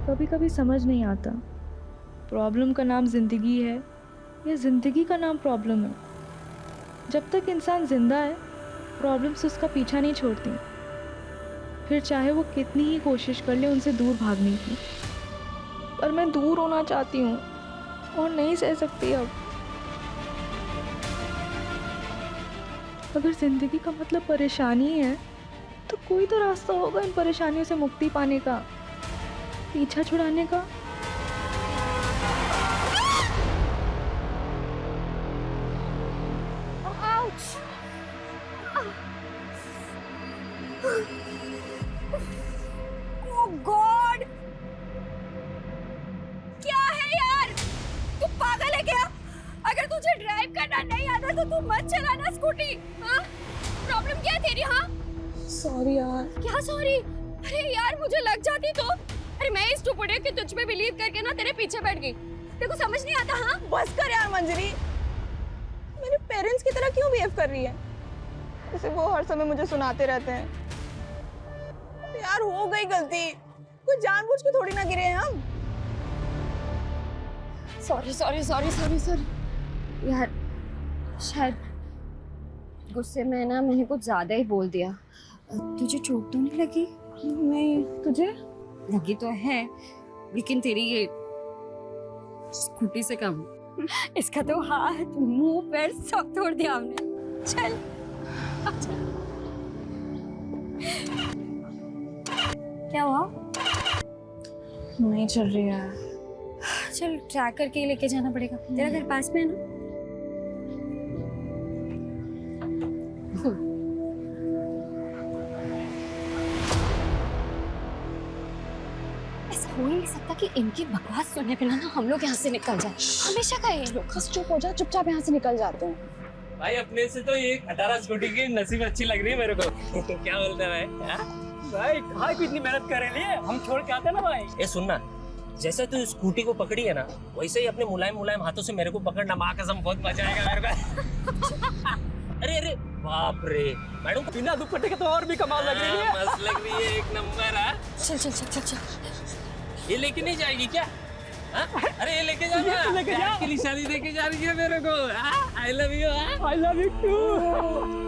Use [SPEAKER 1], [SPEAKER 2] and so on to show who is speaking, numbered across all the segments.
[SPEAKER 1] कभी कभी समझ नहीं आता प्रॉब्लम का नाम ज़िंदगी है या ज़िंदगी का नाम प्रॉब्लम है। जब तक इंसान ज़िंदा है प्रॉब्लम्स उसका पीछा नहीं छोड़ती, फिर चाहे वो कितनी ही कोशिश कर ले उनसे दूर भागने की। पर मैं दूर होना चाहती हूँ और नहीं सह सकती अब। अगर ज़िंदगी का मतलब परेशानी है तो कोई तो रास्ता होगा इन परेशानियों से मुक्ति पाने का, पीछा छुड़ाने का।
[SPEAKER 2] Oh God! क्या है यार? तू पागल है क्या? अगर तुझे ड्राइव करना नहीं आता तो तू मत चलाना स्कूटी। हाँ? प्रॉब्लम क्या है तेरी? हाँ?
[SPEAKER 1] सॉरी यार।
[SPEAKER 2] क्या सॉरी? अरे यार मुझे लग जाती तो। अरे मैं इस स्टूपिड कि तुझ पे बिलीव करके ना तेरे पीछे बैठ गई। तेरे को समझ नहीं आता? हाँ?
[SPEAKER 3] बस कर यार मंजरी, मेरे पेरेंट्स की तरह क्यों बिहेव कर रही है? जैसे वो हर समय मुझे सुनाते रहते हैं। यार हो गई गलती, कोई जानबूझ के थोड़ी ना गिरे हैं हम।
[SPEAKER 2] सॉरी यार, शायद गुस्से में ना मैंने कुछ ज्यादा ही बोल दिया। तुझे चोट तो नहीं लगी?
[SPEAKER 3] नहीं, तुझे?
[SPEAKER 2] लगी तो है, लेकिन तेरी ये स्कूटी से कम। इसका तो हाथ मुंह पैर सब तोड़ दिया हमने। चल क्या हुआ?
[SPEAKER 3] नहीं चल रही है।
[SPEAKER 2] चल ट्रैक करके ही लेके जाना पड़ेगा। तेरा घर पास में है ना? ऐसा हो ही नहीं सकता कि इनकी बकवास सुनने बिना ना हम लोग यहाँ से निकल जाए। हमेशा का ये लोग।
[SPEAKER 3] बस चुप हो जा, चुपचाप यहाँ से निकल जाते हैं।
[SPEAKER 4] भाई अपने से तो ये खटारा स्कूटी की नसीब अच्छी लग रही है मेरे को। क्या बोलते हैं भाई?
[SPEAKER 5] भाई कहाँ को इतनी मेहनत कर रहे हैं, हम छोड़ के आते ना भाई।
[SPEAKER 4] ये सुनना, जैसे तू स्कूटी को पकड़ी है ना, वैसे ही अपने मुलायम मुलायम हाथों से मेरे को पकड़ना। माँ कसम बहुत मजा आएगा मेरे को। अरे अरे बाप रे मैडम,
[SPEAKER 5] बिना दुपट्टे के तो और भी कमाल लग रही है।
[SPEAKER 4] मस्त लग रही है, एक नंबर है।
[SPEAKER 2] चल।
[SPEAKER 4] ये लेके नहीं जाएगी क्या? हाँ? अरे ये लेके जाना।
[SPEAKER 5] ये तो लेके जा।
[SPEAKER 4] के लिए शादी लेके जा रही है मेरे को। I love you.
[SPEAKER 5] I love you too.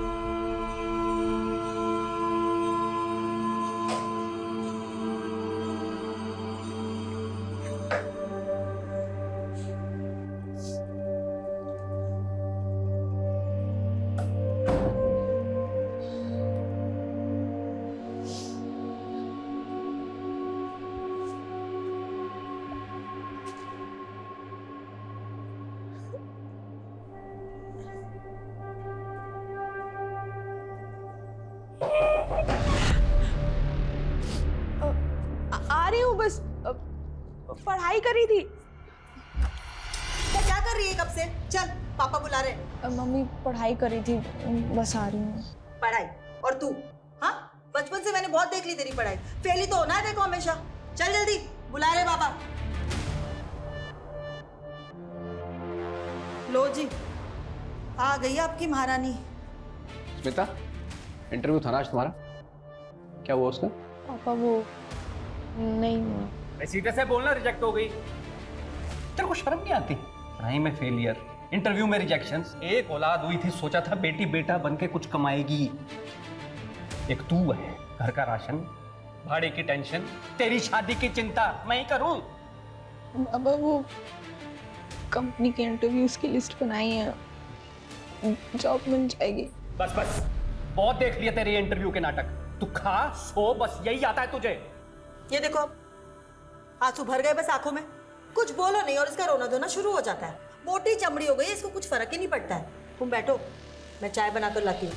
[SPEAKER 3] आ रही हूँ बस, पढ़ाई करी थी।
[SPEAKER 6] क्या कर रही है कब से? चल पापा बुला रहे।
[SPEAKER 3] मम्मी पढ़ाई करी थी, बस आ रही हूँ।
[SPEAKER 6] पढ़ाई? और तू? हाँ, बचपन से मैंने बहुत देख ली तेरी पढ़ाई। फेल ही तो होना है देखो हमेशा। चल जल्दी, बुला रहे पापा। लो जी, आ गई आपकी महारानी।
[SPEAKER 7] स्मिता, इंटरव्यू था ना आज तुम्हारा, क्या हुआ उसका?
[SPEAKER 3] पापा वो नहीं हुआ।
[SPEAKER 5] सीधे से बोलना रिजेक्ट हो गई। तेरे को शर्म नहीं आती? पढ़ाई में फेलियर, इंटरव्यू में रिजेक्शन। एक औलाद हुई थी, सोचा था बेटी बेटा बन के कुछ कमाएगी। एक तू है, घर का राशन, भाड़े की टेंशन, तेरी शादी की चिंता मैं ही करूं।
[SPEAKER 3] पापा वो कंपनी के इंटरव्यूज की लिस्ट बनाई है, जॉब मिल जाएगी।
[SPEAKER 5] बस बस, बहुत देख लिया तेरे इंटरव्यू के नाटक। तू खा सो, बस यही आता है तुझे।
[SPEAKER 6] ये देखो, आंसू भर गए बस आंखों में। कुछ बोलो नहीं और इसका रोना धोना शुरू हो जाता है। मोटी चमड़ी हो गई, इसको कुछ फर्क ही नहीं पड़ता है। तुम बैठो, मैं चाय बना कर लाती हूँ।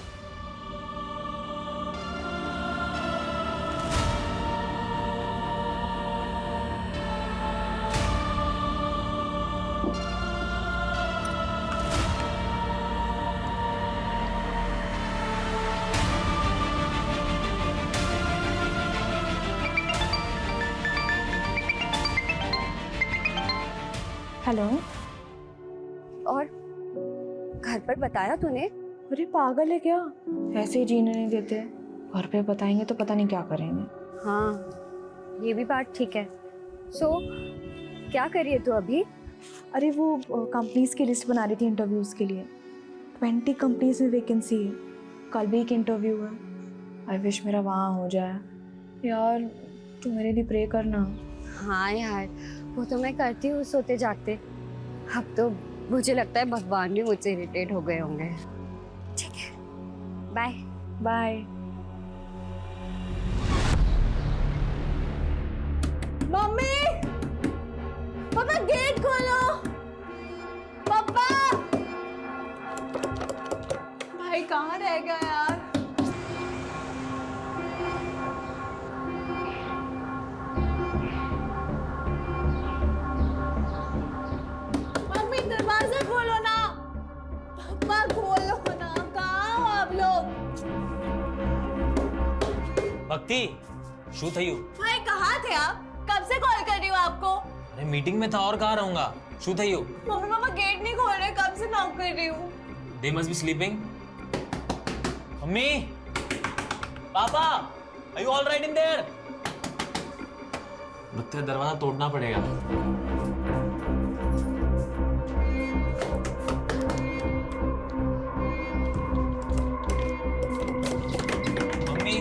[SPEAKER 1] हेलो।
[SPEAKER 2] और घर पर बताया तूने?
[SPEAKER 1] अरे पागल है क्या, ऐसे ही जीने नहीं देते। घर पे बताएंगे तो पता नहीं क्या करेंगे।
[SPEAKER 2] हाँ ये भी बात ठीक है। सो क्या कर रही है तू अभी?
[SPEAKER 1] अरे वो कंपनीज की लिस्ट बना रही थी इंटरव्यूज़ के लिए। 20 कंपनीज में वैकेंसी है। कल भी एक इंटरव्यू है। आई विश मेरा वहाँ हो जाए। यार तू मेरे लिए प्रे करना।
[SPEAKER 2] हाँ यार, वो तो मैं करती हूँ सोते जागते। अब तो मुझे लगता है भगवान भी मुझसे इरिटेट हो गए होंगे। ठीक है, बाय।
[SPEAKER 1] बाय।
[SPEAKER 3] मम्मी, पापा गेट खोलो। पापा, भाई कहाँ रह गया यार? मम्मी दरवाजा खोलो ना। पापा खोलो ना, कहाँ हो आप लोग?
[SPEAKER 4] भक्ति, शू थयू?
[SPEAKER 3] भाई कहाँ थे आप? कब से कॉल कर रही हूँ आपको?
[SPEAKER 4] अरे मीटिंग में था और कहाँ रहूंगा। शू थयू?
[SPEAKER 3] मम्मी पापा गेट नहीं खोल रहे, कब से नॉक कर रही हूँ।
[SPEAKER 4] They must be sleeping. Mummy, पापा, are you all right in there? लगता है दरवाजा तोड़ना पड़ेगा। मम्मी,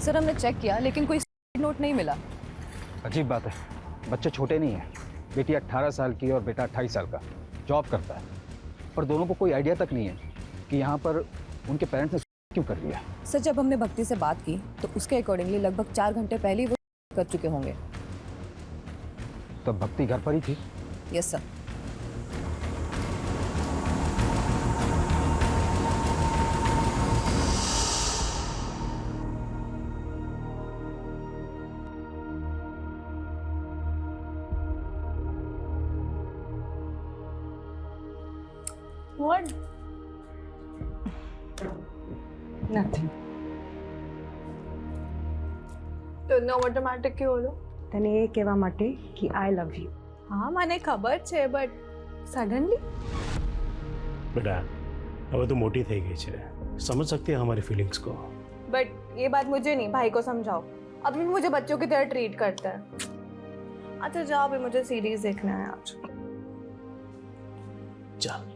[SPEAKER 8] सर हमने चेक किया लेकिन कोई नोट नहीं मिला।
[SPEAKER 9] अजीब बात है, बच्चे छोटे नहीं हैं। बेटी 18 साल की और बेटा 28 साल का, जॉब करता है। पर दोनों को कोई आइडिया तक नहीं है कि यहाँ पर उनके पेरेंट्स ने क्यों कर लिया।
[SPEAKER 8] सर जब हमने भक्ति से बात की तो उसके अकॉर्डिंगली लगभग 4 घंटे पहले ही वो कर चुके होंगे।
[SPEAKER 9] तब भक्ति घर पर ही थी।
[SPEAKER 8] Yes sir.
[SPEAKER 3] What?
[SPEAKER 8] Nothing.
[SPEAKER 3] તો નો ઓટોમેટિક ક્यों બોલો?
[SPEAKER 8] તને એ કહેવા માટે કે આઈ લવ યુ.
[SPEAKER 3] હા મને ખબર છે બટ સડનલી
[SPEAKER 10] बेटा अब तो मोटी થઈ ગઈ છે, समझ सकती है हमारी फीलिंग्स को।
[SPEAKER 3] बट ये बात मुझे नहीं, भाई को समझाओ। अभी भी मुझे बच्चों की तरह ट्रीट करता है। अच्छा जाओ, अभी मुझे सीरीज देखना है आज।
[SPEAKER 10] चल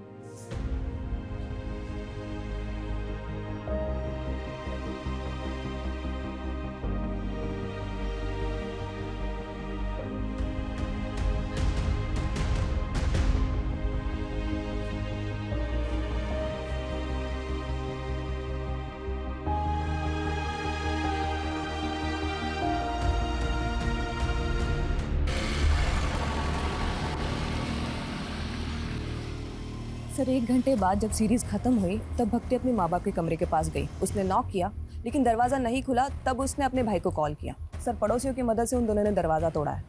[SPEAKER 8] सर 1 घंटे बाद जब सीरीज खत्म हुई तब भक्ति अपने माँ बाप के कमरे के पास गई। उसने नॉक किया लेकिन दरवाज़ा नहीं खुला। तब उसने अपने भाई को कॉल किया। सर पड़ोसियों की मदद से उन दोनों ने दरवाज़ा तोड़ा है।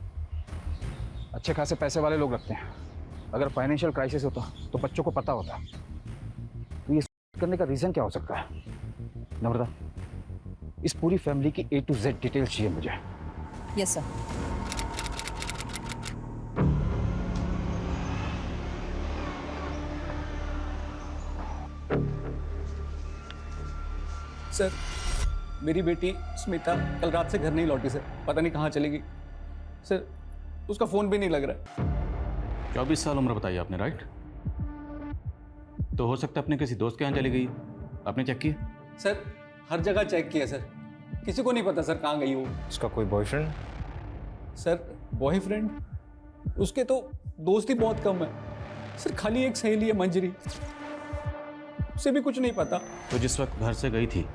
[SPEAKER 9] अच्छे खासे पैसे वाले लोग रखते हैं। अगर फाइनेंशियल क्राइसिस होता तो बच्चों को पता होता। तो ये करने का रीज़न क्या हो सकता है? नम्रता, इस पूरी फैमिली की A to Z डिटेल चाहिए मुझे।
[SPEAKER 8] Yes sir.
[SPEAKER 5] सर मेरी बेटी स्मिता कल रात से घर नहीं लौटी सर, पता नहीं कहाँ चली गई सर। उसका फ़ोन भी नहीं लग रहा है।
[SPEAKER 11] 24 साल उम्र बताई आपने, राइट? तो हो सकता है अपने किसी दोस्त के यहाँ चली गई। आपने चेक किया?
[SPEAKER 5] सर हर जगह चेक किया सर, किसी को नहीं पता सर कहाँ गई वो।
[SPEAKER 10] उसका कोई बॉयफ्रेंड?
[SPEAKER 5] Sir boyfriend? उसके तो दोस्त ही बहुत कम है सर, खाली एक सहेली है मंजरी, उसे भी कुछ नहीं पता।
[SPEAKER 11] तो जिस वक्त घर से गई थी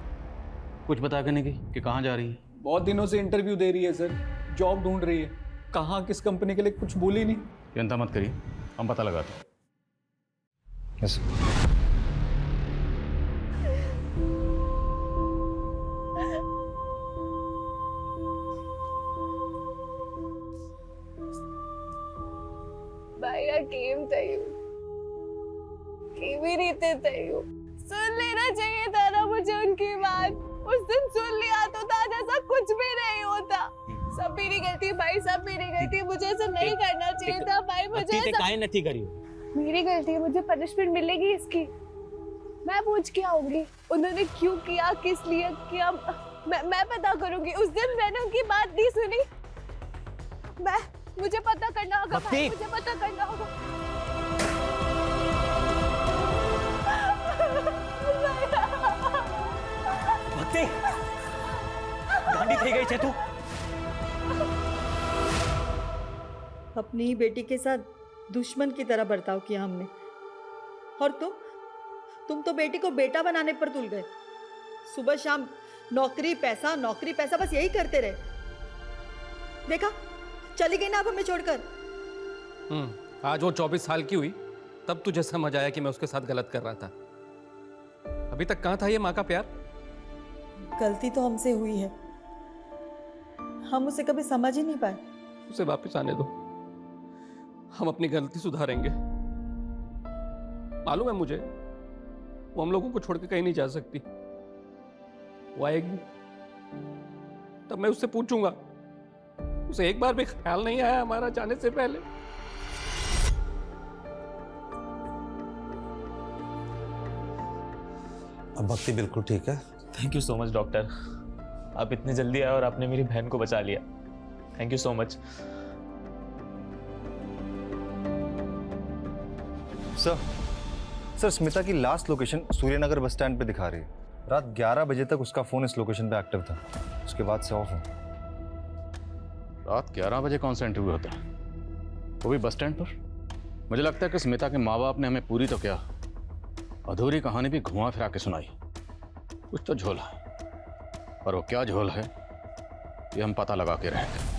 [SPEAKER 11] कुछ बता के नहीं गई कि कहाँ जा रही है?
[SPEAKER 5] बहुत दिनों से इंटरव्यू दे रही है सर, जॉब ढूंढ रही है, कहाँ किस कंपनी के लिए कुछ बोली नहीं।
[SPEAKER 11] चिंता मत करिए, हम पता लगाते हैं।
[SPEAKER 9] यस।
[SPEAKER 3] बाय। हकीम तय्यूब, कीवी रीते तय्यूब, सुन लेना चाहिए था ना मुझे उनकी बात। उस दिन सुन लिया तो था जैसा कुछ भी नहीं होता। सब मेरी गलती भाई, सब मेरी गलती, मुझे ऐसा नहीं करना चाहिए था भाई। मुझे
[SPEAKER 4] काहे नहीं करी?
[SPEAKER 3] मेरी गलती है, मुझे पनिशमेंट मिलेगी इसकी। मैं पूछ के आऊंगी उन्होंने क्यों किया, किस लिए किया, मैं पता करूंगी। उस दिन मैंने उनकी बात नहीं सुनी। मुझे पता करना होगा भाई, मुझे पता करना होगा।
[SPEAKER 4] भक्ति, गांडी थई गई छे तू।
[SPEAKER 6] अपनी ही बेटी के साथ दुश्मन की तरह बर्ताव किया हमने, और तुम तो बेटी को बेटा बनाने पर तुल गए। सुबह शाम नौकरी पैसा, नौकरी पैसा, बस यही करते रहे। देखा, चली गई ना अब हमें छोड़कर।
[SPEAKER 5] आज वो 24 साल की हुई तब तुझे समझ आया कि मैं उसके साथ गलत कर रहा था। अभी तक कहाँ था ये माँ का प्यार?
[SPEAKER 6] गलती तो हमसे हुई है, हम उसे कभी समझ ही नहीं पाए।
[SPEAKER 5] उसे वापस आने दो, हम अपनी गलती सुधारेंगे। मालूम है मुझे, वो हम लोगों को छोड़ के कहीं नहीं जा सकती। वो आएगी तब मैं उससे पूछूंगा। उसे एक बार भी ख्याल नहीं आया हमारा जाने से पहले।
[SPEAKER 12] अब भक्ति बिल्कुल ठीक है।
[SPEAKER 13] Thank you so much doctor, आप इतनी जल्दी आए और आपने मेरी बहन को बचा लिया। Thank you so much.
[SPEAKER 12] Sir Smita की last location Suryanagar bus stand पे दिखा रही है। रात 11 बजे तक उसका फोन इस लोकेशन पे एक्टिव था, उसके बाद से ऑफ है।
[SPEAKER 11] रात 11 बजे कौन सा इंटरव्यू होता है, वो भी बस स्टैंड पर? मुझे लगता है कि स्मिता के माँ बाप ने हमें पूरी तो क्या, अधूरी कहानी भी घुमा फिरा के सुनाई। कुछ तो झोल है, पर वो क्या झोल है ये हम पता लगा के रहेंगे।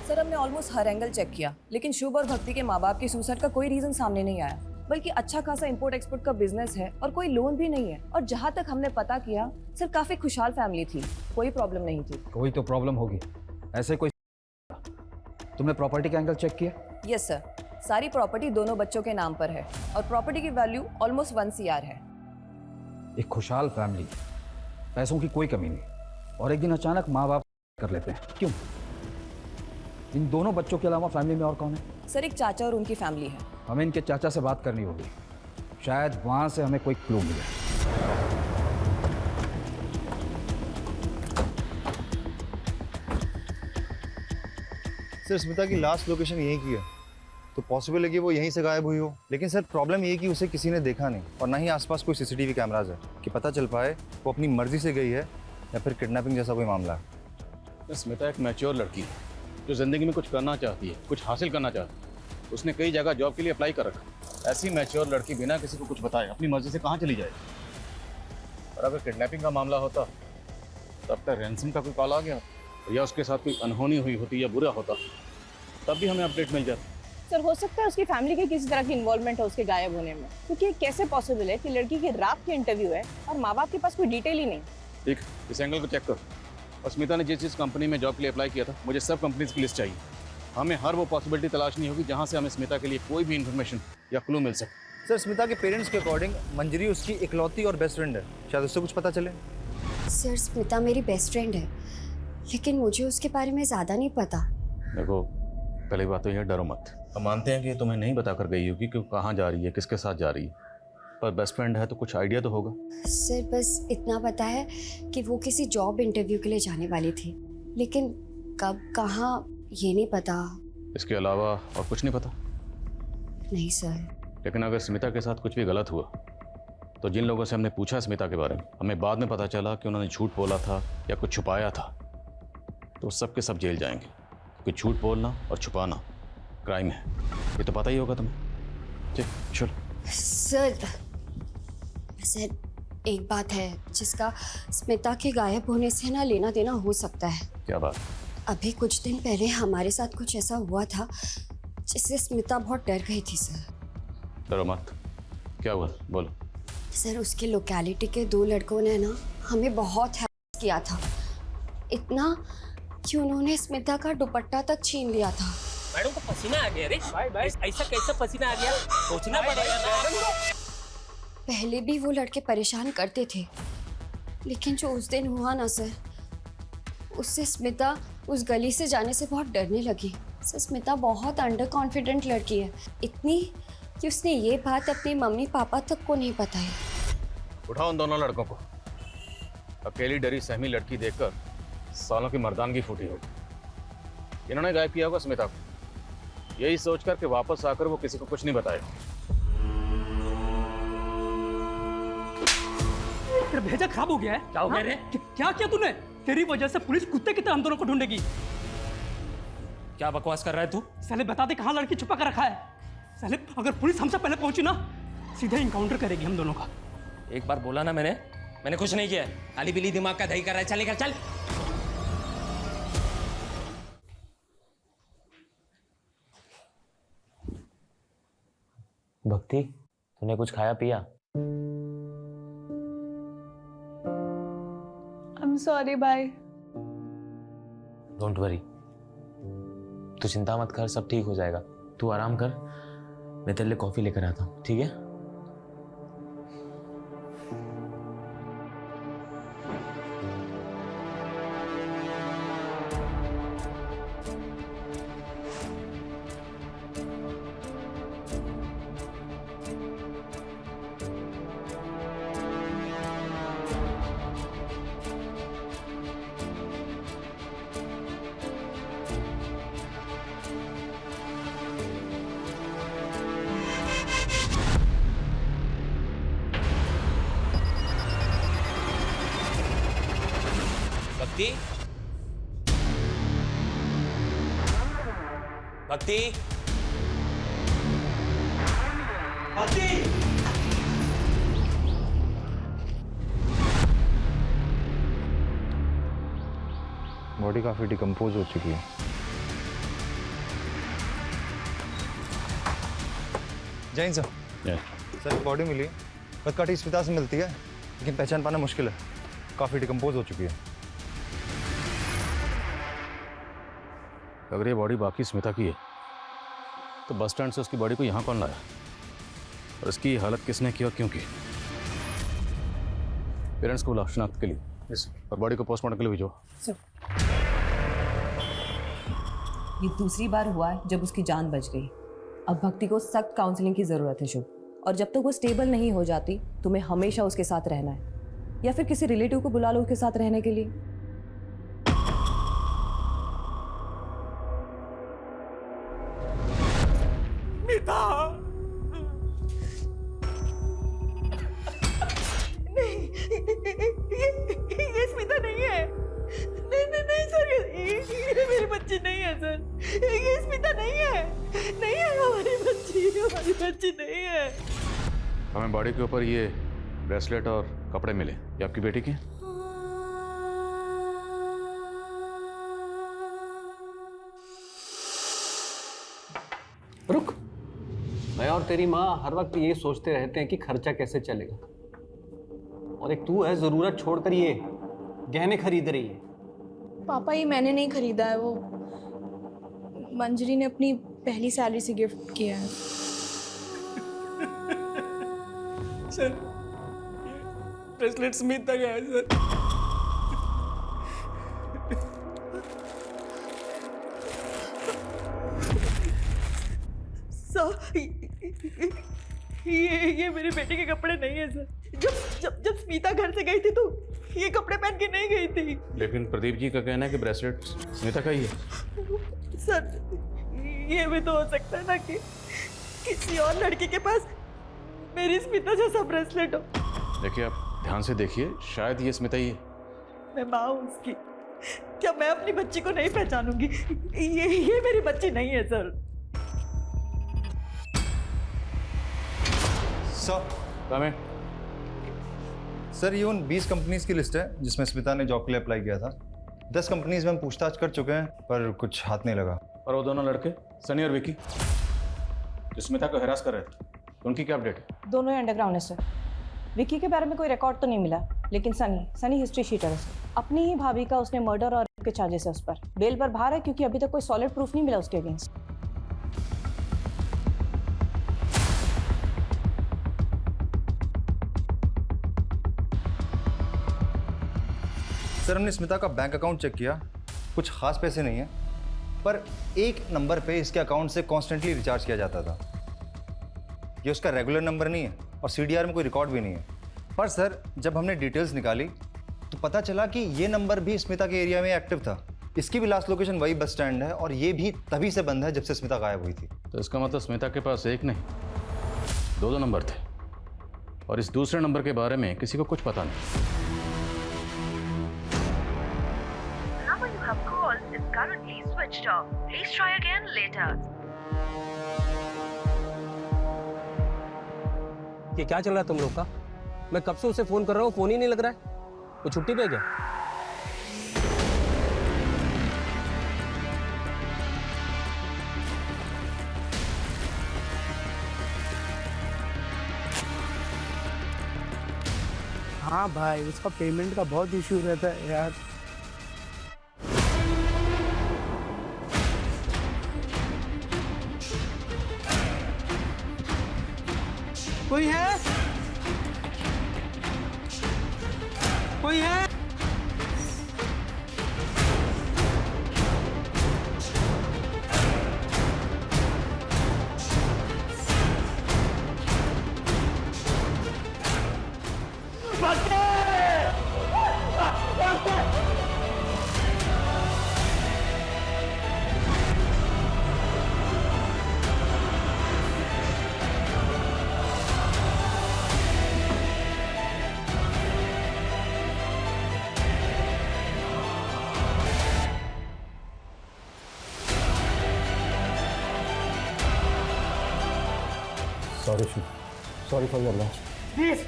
[SPEAKER 8] सर, हमने ऑलमोस्ट हर एंगल चेक किया, लेकिन शुभ और भक्ति के माँ बाप के सुसाइड का कोई रीजन सामने नहीं आया। बल्कि अच्छा खासा इंपोर्ट एक्सपोर्ट का बिजनेस है और कोई लोन भी नहीं है। और जहाँ तक हमने पता किया, सर काफी खुशहाल फैमिली थी, कोई प्रॉब्लम नहीं थी।
[SPEAKER 9] कोई तो प्रॉब्लम होगी, ऐसे कोई। तुमने प्रॉपर्टी का एंगल चेक किया?
[SPEAKER 8] यस सर, सारी प्रॉपर्टी दोनों बच्चों के नाम पर है और प्रॉपर्टी की वैल्यू ऑलमोस्ट 1 CR है।
[SPEAKER 9] एक खुशहाल फैमिली, पैसों की कोई कमी नहीं, और एक दिन अचानक माँ बाप कर लेते हैं, क्यों? इन दोनों बच्चों के अलावा फैमिली में और कौन है?
[SPEAKER 8] सर, एक चाचा और उनकी फैमिली है।
[SPEAKER 9] हमें इनके चाचा से बात करनी होगी, शायद वहां से हमें कोई क्लू मिले।
[SPEAKER 12] सर स्मिता की लास्ट लोकेशन यहीं की है, तो पॉसिबल है कि वो यहीं से गायब हुई हो। लेकिन सर प्रॉब्लम ये है कि उसे किसी ने देखा नहीं, और ना ही आसपास कोई CCTV कैमराज है कि पता चल पाए वो अपनी मर्जी से गई है या फिर किडनैपिंग जैसा कोई मामला है।
[SPEAKER 11] स्मिता एक मैच्योर लड़की है जो जिंदगी में कुछ करना चाहती है, कुछ हासिल करना चाहती है। उसने कई जगह जॉब के लिए अप्लाई कर रखा। ऐसी मैच्योर लड़की बिना किसी को कुछ बताए अपनी मर्जी से कहाँ चली जाएगी? और अगर किडनैपिंग का मामला होता तब तक रैंसम का कोई कॉल आ गया, या उसके साथ कोई अनहोनी हुई होती या बुरा होता, तब भी हमें अपडेट मिल जाता।
[SPEAKER 3] सर, हो सकता है उसकी फैमिली की किसी तरह की इन्वॉल्वमेंट है उसके गायब होने में, क्योंकि कैसे पॉसिबल है कि लड़की की रात की इंटरव्यू है और माँ बाप के पास कोई डिटेल ही नहीं।
[SPEAKER 11] ठीक, इस एंगल को चेक कर। और स्मिता ने जिस कंपनी में जॉब के लिए अप्लाई किया था, मुझे सब कंपनीज की लिस्ट चाहिए। हमें हर वो पॉसिबिलिटी तलाशनी होगी जहां से हमें स्मिता के लिए कोई भी इन्फॉर्मेशन या क्लू मिल सके।
[SPEAKER 12] सर स्मिता के पेरेंट्स के अकॉर्डिंग मंजरी उसकी इकलौती और बेस्ट फ्रेंड है, शायद उससे कुछ पता चले।
[SPEAKER 2] सर, स्मिता मेरी बेस्ट फ्रेंड है, लेकिन मुझे उसके बारे में ज़्यादा नहीं पता।
[SPEAKER 11] देखो, पहली बात तो यह, डरो मत। हम मानते हैं कि तुम्हें नहीं बता कर गई होगी कि कहाँ जा रही है, किसके साथ जा रही है, पर बेस्ट फ्रेंड है तो कुछ आइडिया तो होगा।
[SPEAKER 2] सर, बस इतना पता है कि वो किसी जॉब इंटरव्यू के लिए जाने वाली थी, लेकिन कब कहाँ ये नहीं पता।
[SPEAKER 11] इसके अलावा और कुछ नहीं पता?
[SPEAKER 2] नहीं सर।
[SPEAKER 11] लेकिन अगर स्मिता के साथ कुछ भी गलत हुआ तो जिन लोगों से हमने पूछा स्मिता के बारे में, हमें बाद में पता चला कि उन्होंने झूठ बोला था या कुछ छुपाया था, तो सब के सब जेल जाएंगे। क्योंकि झूठ बोलना और छुपाना क्राइम है, ये तो पता ही होगा तुम्हें। ठीक, चलो।
[SPEAKER 2] सर, एक बात है जिसका स्मिता के गायब होने से ना लेना देना हो सकता है।
[SPEAKER 11] क्या बात?
[SPEAKER 2] अभी कुछ दिन पहले हमारे साथ कुछ ऐसा हुआ था जिससे स्मिता बहुत डर गई थी सर।
[SPEAKER 11] डरो मत। क्या हुआ, बोलो।
[SPEAKER 2] सर उसके लोकेलिटी के 2 लड़कों ने ना हमें बहुत हेल्प किया था, इतना कि उन्होंने स्मिता का दुपट्टा तक छीन लिया था।
[SPEAKER 4] मैडम को पसीना आ गया रे। ऐसा कैसा पसीना आ गया, सोचना पड़ेगा ना।
[SPEAKER 2] पहले भी वो लड़के परेशान करते थे, लेकिन जो उस दिन हुआ ना सर, उससे स्मिता उस गली से जाने से बहुत डरने लगी। सर स्मिता बहुत अंडर कॉन्फिडेंट लड़की है, इतनी कि उसने ये बात अपने मम्मी पापा तक को नहीं बताई।
[SPEAKER 11] उठाओ उन दोनों लड़कों को। अकेली डरी सहमी लड़की देखकर सालों की मर्दानगी फूटी होगी। इन्होंने गायब किया होगा स्मिता को, यही सोचकर कि वापस आकर वो किसी को कुछ नहीं बताएगा।
[SPEAKER 5] तेरा भेजा खराब हो गया है।
[SPEAKER 4] क्या हो गया रे?
[SPEAKER 5] क्या किया तूने? तेरी वजह से पुलिस कुत्ते की तरह हम दोनों को ढूंढेगी।
[SPEAKER 4] क्या बकवास कर रहा है तू?
[SPEAKER 5] साले बता दे कहाँ लड़की छुपा कर रखा है। साले अगर पुलिस हमसे पहले पहुंची ना, सीधे इनकाउंटर करेगी हम दोनों का।
[SPEAKER 4] एक बार बोला ना मैंने कुछ नहीं किया है। आली बिली दिमाग का दही कर रहा है। चल निकल चल।
[SPEAKER 13] भक्ति, तूने कुछ खाया पिया?
[SPEAKER 3] I'm sorry, bye.
[SPEAKER 13] Don't worry, तू चिंता मत कर, सब ठीक हो जाएगा। तू आराम कर, मैं तेरे लिए कॉफी लेकर आता हूँ, ठीक है?
[SPEAKER 4] भक्ति, भक्ति, भक्ति।
[SPEAKER 12] बॉडी काफी डिकम्पोज हो चुकी है। जैन सर, सर बॉडी मिली है, बस काटी स्मिता से मिलती है, लेकिन पहचान पाना मुश्किल है, काफी डिकम्पोज हो चुकी है।
[SPEAKER 11] अगर ये बॉडी बाकी स्मिता की है तो बस स्टैंड से उसकी बॉडी को यहाँ कौन लाया और इसकी हालत किसने की और क्यों की? पेरेंट्स को बुला शनाख्त के लिए और बॉडी को पोस्टमार्टम के लिए भेजो।
[SPEAKER 8] ये दूसरी बार हुआ है जब उसकी जान बच गई। अब भक्ति को सख्त काउंसलिंग की जरूरत है शुभ, और जब तक वो स्टेबल नहीं हो जाती तुम्हें हमेशा उसके साथ रहना है, या फिर किसी रिलेटिव को बुला लो उसके साथ रहने के लिए।
[SPEAKER 6] ये स्मिता नहीं है। नहीं सर, ये मेरी बच्ची नहीं है सर। ये स्मिता नहीं है, नहीं है हमारी बच्ची नहीं है।
[SPEAKER 11] हमें बॉडी के ऊपर ये ब्रेसलेट और कपड़े मिले, ये आपकी बेटी के?
[SPEAKER 5] रुक, मैं और तेरी माँ हर वक्त ये सोचते रहते हैं कि खर्चा कैसे चलेगा, और एक तू है जरूरत छोड़कर ये गहने खरीद रही है।
[SPEAKER 3] पापा ये मैंने नहीं खरीदा है, वो मंजरी ने अपनी पहली सैलरी से गिफ्ट किया है।
[SPEAKER 4] सर, ब्रेसलेट स्मिता का है सर।
[SPEAKER 6] ये मेरी बेटी के कपड़े नहीं है सर। जब स्मिता घर से गई थी तो ये कपड़े पहन के नहीं गई थी।
[SPEAKER 11] लेकिन प्रदीप जी का कहना है कि ब्रेसलेट स्मिता का ही है।
[SPEAKER 6] सर ये भी तो हो सकता है ना कि किसी और लड़की के पास मेरी स्मिता जैसा ब्रेसलेट हो।
[SPEAKER 11] देखिए, आप ध्यान से देखिए, शायद ये स्मिता ही है।
[SPEAKER 6] मैं माँ हूँ उसकी, क्या मैं अपनी बच्ची को नहीं पहचानूंगी? ये मेरी बच्ची नहीं है सर।
[SPEAKER 12] सर ये उन 20 कंपनीज की लिस्ट है जिसमें स्मिता ने जॉब के लिए अप्लाई किया था। 10 कंपनीज में हम पूछताछ कर चुके हैं पर कुछ हाथ नहीं लगा।
[SPEAKER 11] और वो दोनों लड़के सनी और विकी जो स्मिता को हरास कर रहे थे, उनकी क्या अपडेट है?
[SPEAKER 8] दोनों ही अंडरग्राउंड है सर। विकी के बारे में कोई रिकॉर्ड तो नहीं मिला, लेकिन सनी हिस्ट्री शीटर है। अपनी ही भाभी का उसने मर्डर और रेप के चार्जेस है उस पर। बेल पर बाहर है क्योंकि अभी तक कोई सॉलिड प्रूफ नहीं मिला उसके अगेंस्ट।
[SPEAKER 12] सर हमने स्मिता का बैंक अकाउंट चेक किया, कुछ खास पैसे नहीं है, पर एक नंबर पे इसके अकाउंट से कॉन्स्टेंटली रिचार्ज किया जाता था। ये उसका रेगुलर नंबर नहीं है और सीडीआर में कोई रिकॉर्ड भी नहीं है। पर सर जब हमने डिटेल्स निकाली तो पता चला कि ये नंबर भी स्मिता के एरिया में एक्टिव था। इसकी भी लास्ट लोकेशन वही बस स्टैंड है और ये भी तभी से बंद है जब से स्मिता गायब हुई थी।
[SPEAKER 11] तो इसका मतलब स्मिता के पास एक नहीं दो नंबर थे और इस दूसरे नंबर के बारे में किसी को कुछ पता नहीं।
[SPEAKER 4] ये क्या चल रहा है तुम लोग का? मैं कब से उसे फोन कर रहा हूँ, फोन ही नहीं लग रहा है। वो छुट्टी पे है क्या?
[SPEAKER 14] हाँ भाई, उसका पेमेंट का बहुत इशू रहता है यार। कोई है? कोई है?
[SPEAKER 10] Sorry for your loss.
[SPEAKER 13] Please